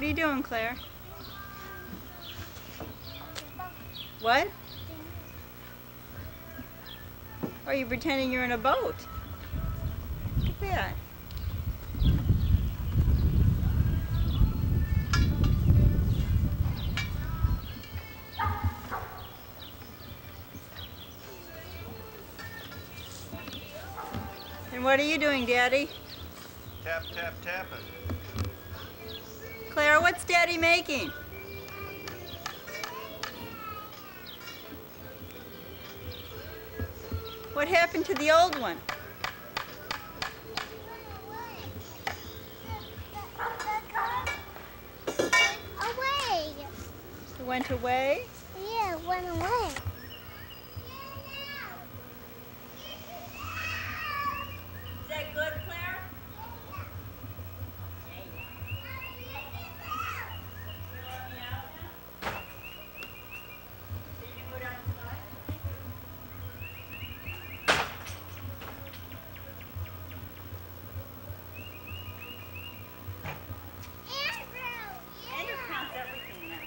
What are you doing, Claire? What? Oh, you're pretending you're in a boat. Look at that. And what are you doing, Daddy? Tap, tap, tapping. Claire, what's Daddy making? What happened to the old one? Away. It went away? Yeah, it went away. Is that good, Claire? Andrew counts everything now.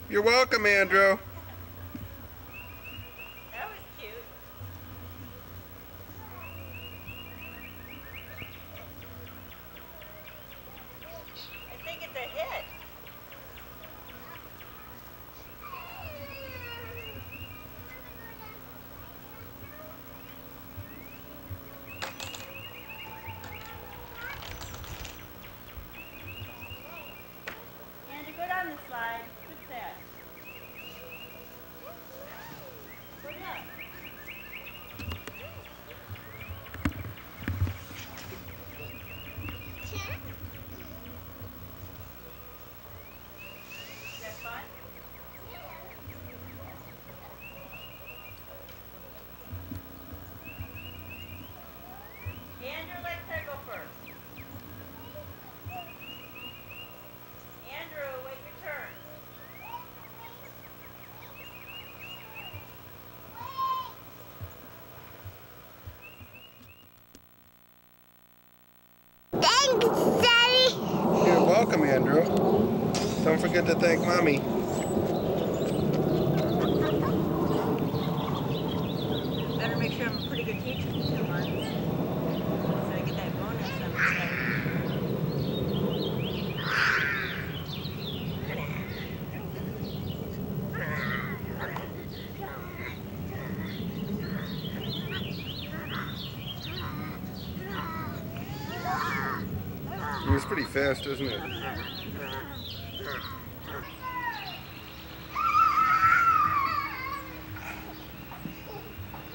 You're welcome, Andrew. That was cute. I think it's a hit. Andrew, go down the slide. What's that? Go down. Is that fun? Andrew, let Claire go first. Andrew, wait your turn. Thanks, Daddy. You're welcome, Andrew. Don't forget to thank Mommy. Better make sure I'm a pretty good teacher for 2 months. So I get that bonus on the side. It's pretty fast, isn't it?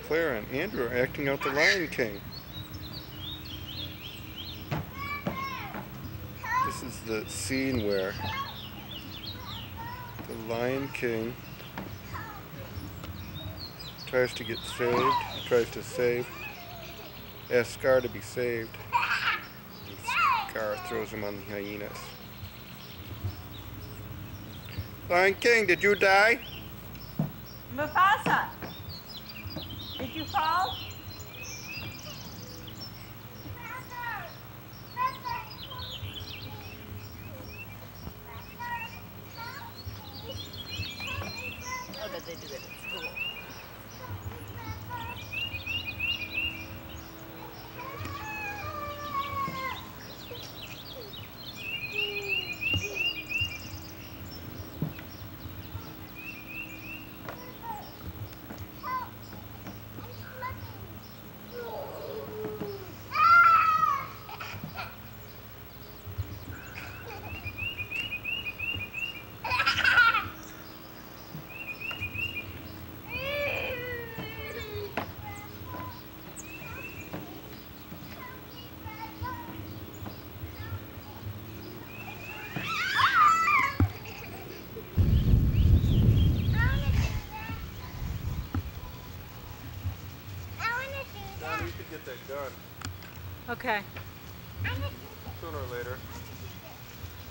Claire and Andrew are acting out the Lion King. This is the scene where the Lion King tries to get saved, asks Scar to be saved, and Scar throws him on the hyenas. Lion King, did you die? Mufasa! Did you fall? I bet they do that at school. Donnie, you could get that done Okay. sooner or later.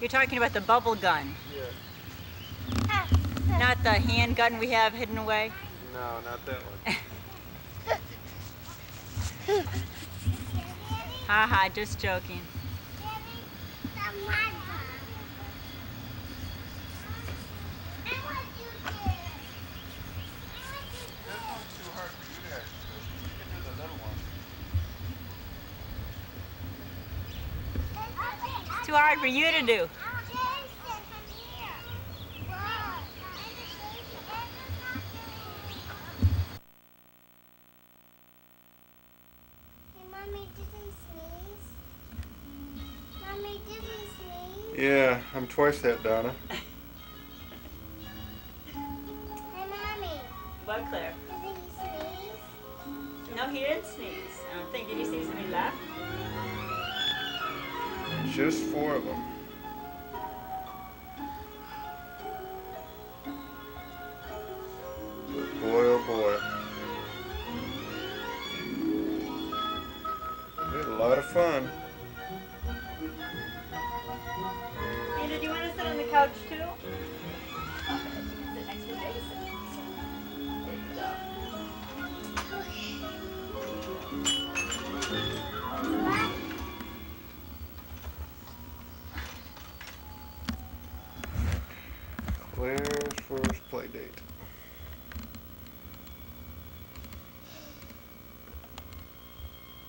You're talking about the bubble gun, Yeah. not the hand gun we have hidden away. No, not that one. Haha, just joking. This one's too hard for you to actually do. You can do the little one. It's too hard for you to do. Mommy didn't sneeze. Mommy didn't sneeze. Yeah, I'm twice that, Donna. Hey, Mommy. What, Claire? Did he sneeze? No, he didn't sneeze. I don't think. Did you sneeze when he left? Just 4 of them. Boy, oh boy. We had a lot of fun. Peter, do you want to sit on the couch too? Okay, sit next to Jason. There you go. Claire's first play date.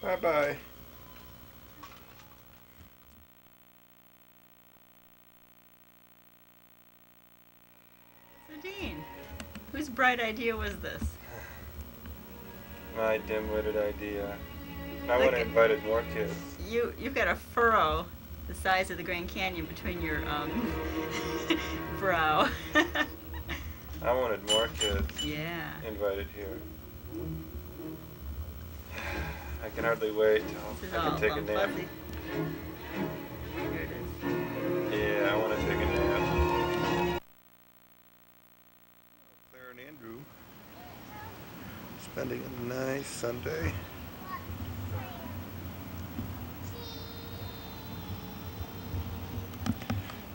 Bye-bye. So Dean, whose bright idea was this? My dim-witted idea. I Look would have at- invited more kids. You've got a furrow the size of the Grand Canyon between your brow. I wanted more kids Yeah. invited here. I can hardly wait This is till I all can take a nap. fuzzy. Here it is. Yeah, I want to take a nap. Claire and Andrew spending a nice Sunday.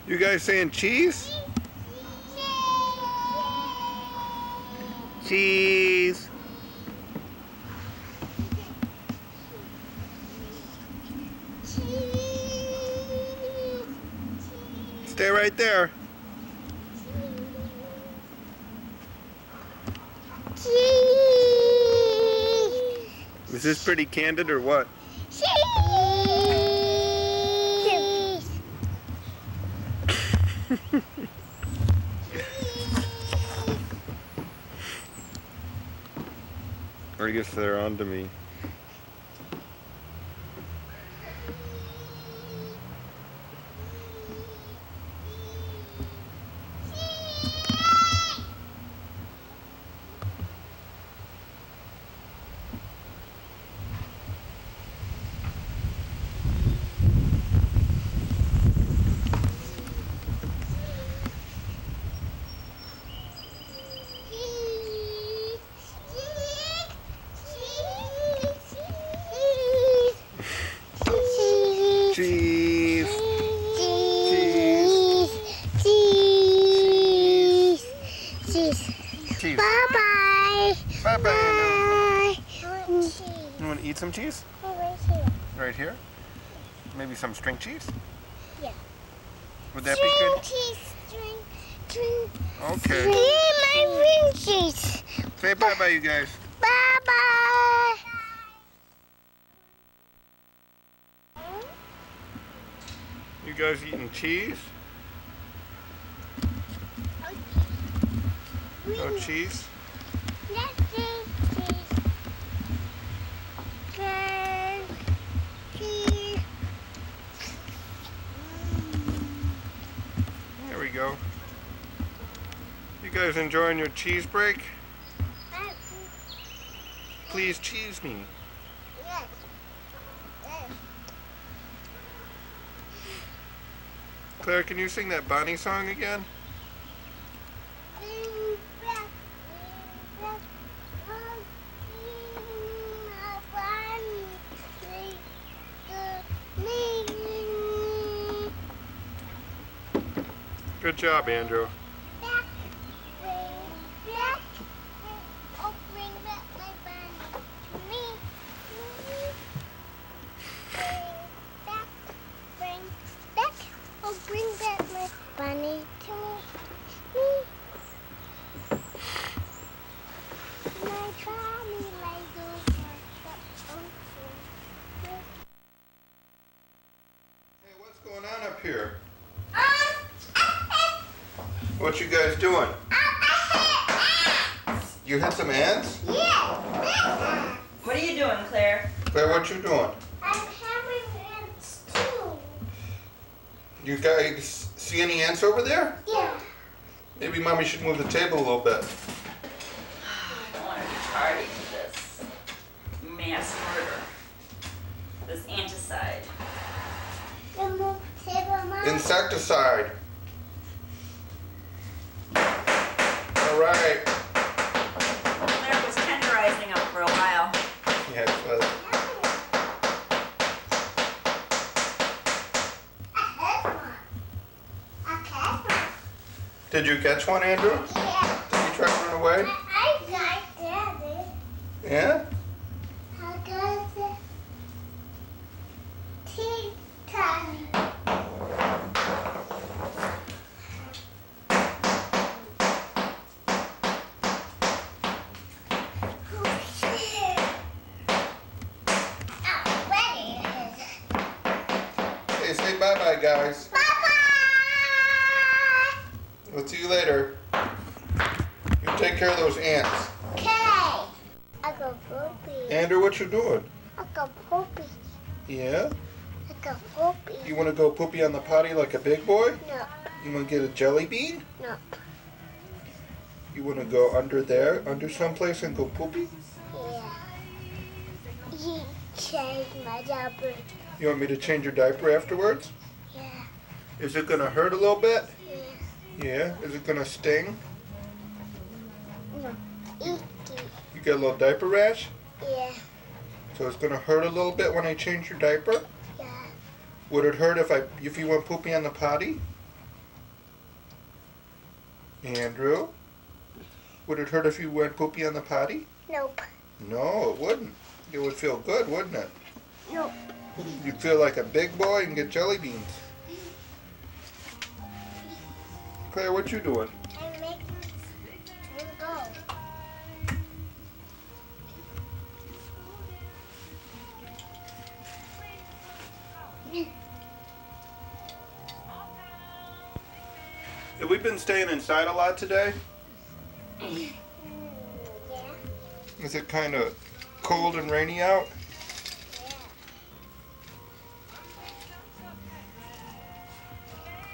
You guys saying cheese? Cheese. Stay right there. Is this pretty candid or what? Or I guess they're on to me. Cheese. Cheese. Bye-bye. Bye-bye. Bye. You want to eat some cheese? Right here. Right here? Maybe some string cheese? Yeah. Would that be good? String. Okay. My ring cheese. Say bye-bye, you guys. Bye-bye. You guys eating cheese? No cheese? There we go. You guys enjoying your cheese break? Please cheese me. Claire, can you sing that Bonnie song again? Good job, Andrew. Back, bring back. Oh, bring back my bunny to me. Bring back. Oh, bring back my bunny to me. My bunny lays over the ocean. Hey, what's going on up here? What you guys doing? You hit some ants? Yeah. What are you doing, Claire? Claire, what you doing? I'm having ants too. You guys see any ants over there? Yeah. Maybe Mommy should move the table a little bit. I don't want to be party to this mass murder. This anticide. Remove table, Mom. Insecticide. All right. Claire was tenderizing them for a while. Yeah, did you catch one, Andrew? Did you try to run away? I got Daddy. Yeah? I got the tea time. Hey, say bye-bye, guys. Bye-bye! We'll see you later. You take care of those ants. Okay. I got poopy. Andrew, what you doing? I got poopy. Yeah? I got poopy. You want to go poopy on the potty like a big boy? No, You want to get a jelly bean? no. You want to go under there, under someplace and go poopy? Yeah. You changed my diaper. You want me to change your diaper afterwards? Yeah. Is it going to hurt a little bit? Yeah. Yeah? Is it going to sting? No. Icky. You got a little diaper rash? Yeah. So it's going to hurt a little bit when I change your diaper? Yeah. Would it hurt if you went poopy on the potty? Andrew? Would it hurt if you went poopy on the potty? Nope. No, it wouldn't. It would feel good, wouldn't it? Nope. You'd feel like a big boy and get jelly beans. Claire, what you doing? I'm making it go. Have we been staying inside a lot today? Yeah. Is it kind of cold and rainy out?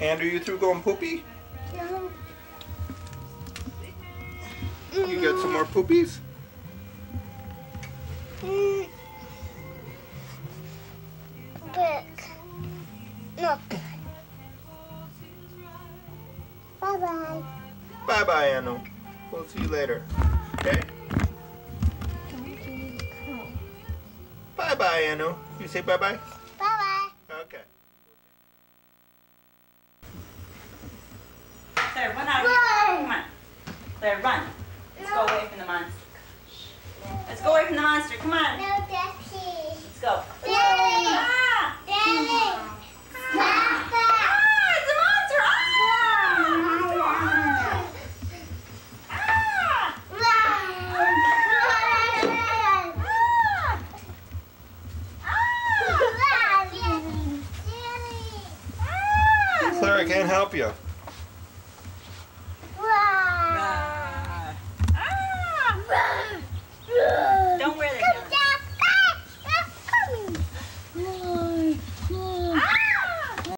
Andrew, you through going poopy? No. You got some more poopies? Big. Nope. Bye-bye. Bye-bye, Anu. We'll see you later. Okay? Bye-bye, Anu. You say bye-bye? Bye-bye. Okay. Claire, run out of Run! here. Come on. Claire, run. Let's go away from the monster. Let's go away from the monster. Come on. No, Daddy. Let's go. Let's go. Daddy. Ah! Daddy. Papa. Ah, it's a monster! Ah! Claire, I can't help you.